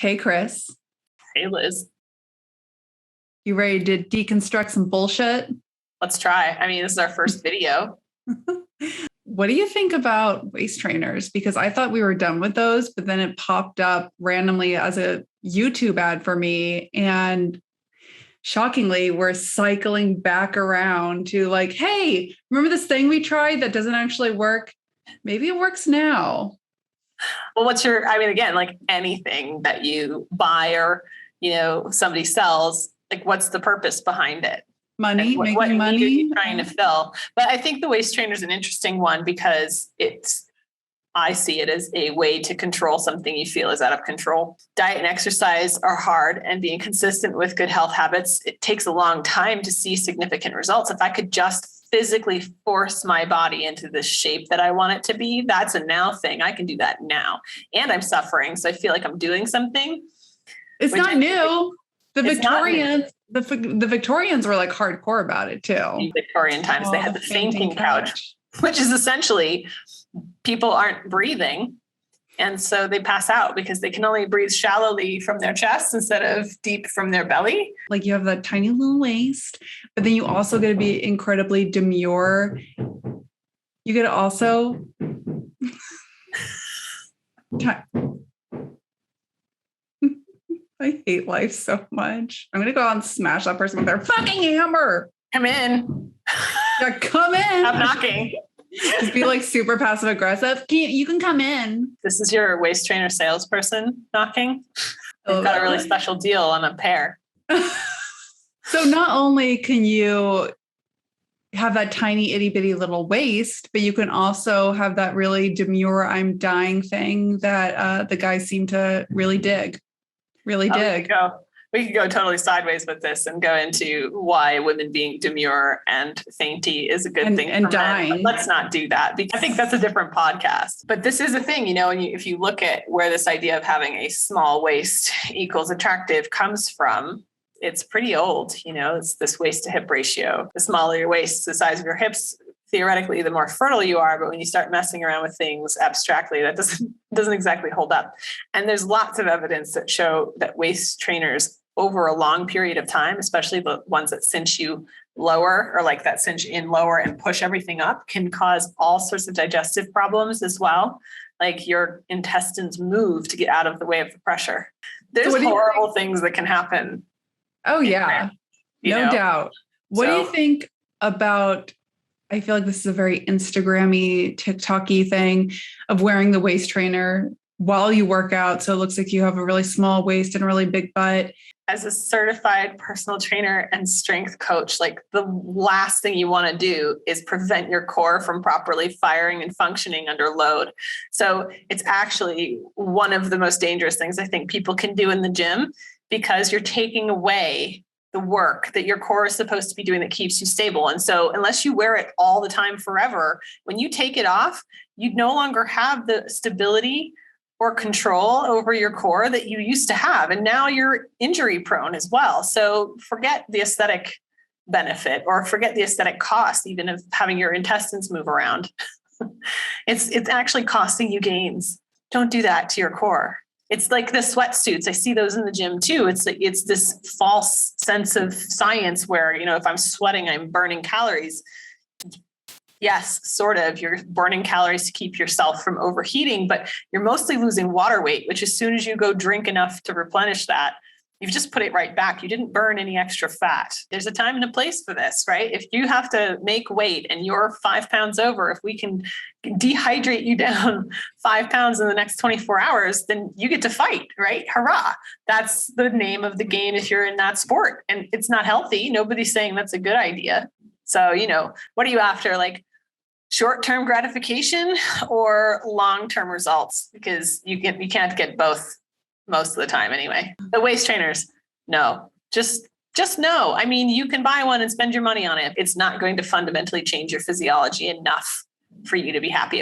Hey, Kris. Hey, Liz. You ready to deconstruct some bullshit? Let's try. I mean, this is our first video. What do you think about waist trainers? Because I thought we were done with those, but then it popped up randomly as a YouTube ad for me. And shockingly, we're cycling back around to like, hey, remember this thing we tried that doesn't actually work? Maybe it works now. Well, again, like anything that you buy or, somebody sells, like what's the purpose behind it? Money, what making money. Need are you trying to fill? But I think the waist trainer is an interesting one because I see it as a way to control something you feel is out of control. Diet and exercise are hard, and being consistent with good health habits, it takes a long time to see significant results. If I could just physically force my body into the shape that I want it to be, that's a now thing. I can do that now. And I'm suffering, so I feel like I'm doing something. It's not new. The Victorians were like hardcore about it too. In Victorian times, they had the fainting couch, which is essentially people aren't breathing. And so they pass out because they can only breathe shallowly from their chest instead of deep from their belly. Like you have that tiny little waist, but then you also get to be incredibly demure. You get to also I hate life so much. I'm going to go out and smash that person with their fucking hammer. Come in. Yeah, come in. I'm knocking. Just be like super passive aggressive. You can come in. This is your waist trainer salesperson knocking. They've got a really special deal on a pair. So not only can you have that tiny itty bitty little waist, but you can also have that really demure I'm dying thing that the guys seem to really dig. Really dig. We could go totally sideways with this and go into why women being demure and fainty is a good thing and for dying. Men. But let's not do that because I think that's a different podcast. But this is a thing, if you look at where this idea of having a small waist equals attractive comes from, it's pretty old. It's this waist to hip ratio. The smaller your waist, the size of your hips, theoretically, the more fertile you are. But when you start messing around with things abstractly, that doesn't exactly hold up. And there's lots of evidence that show that waist trainers over a long period of time, especially the ones that cinch you lower or like that cinch in lower and push everything up, can cause all sorts of digestive problems as well. Like your intestines move to get out of the way of the pressure. There's horrible things that can happen. Oh, yeah. No doubt. What do you think about, I feel like this is a very Instagram-y, TikTok-y thing of wearing the waist trainer while you work out. So it looks like you have a really small waist and a really big butt. As a certified personal trainer and strength coach, like the last thing you want to do is prevent your core from properly firing and functioning under load. So it's actually one of the most dangerous things I think people can do in the gym because you're taking away the work that your core is supposed to be doing that keeps you stable. And so unless you wear it all the time forever, when you take it off, you no longer have the stability or control over your core that you used to have. And now you're injury prone as well. So forget the aesthetic benefit or forget the aesthetic cost, even of having your intestines move around. It's actually costing you gains. Don't do that to your core. It's like the sweatsuits. I see those in the gym too. It's this false sense of science where, if I'm sweating, I'm burning calories. Yes, sort of. You're burning calories to keep yourself from overheating, but you're mostly losing water weight, which as soon as you go drink enough to replenish that, you've just put it right back. You didn't burn any extra fat. There's a time and a place for this, right? If you have to make weight and you're 5 pounds over, if we can dehydrate you down 5 pounds in the next 24 hours, then you get to fight, right? Hurrah. That's the name of the game if you're in that sport. And it's not healthy. Nobody's saying that's a good idea. So, what are you after? Like short-term gratification or long-term results? Because you can't get both most of the time anyway. The waist trainers, no, just no. I mean, you can buy one and spend your money on it. It's not going to fundamentally change your physiology enough for you to be happy.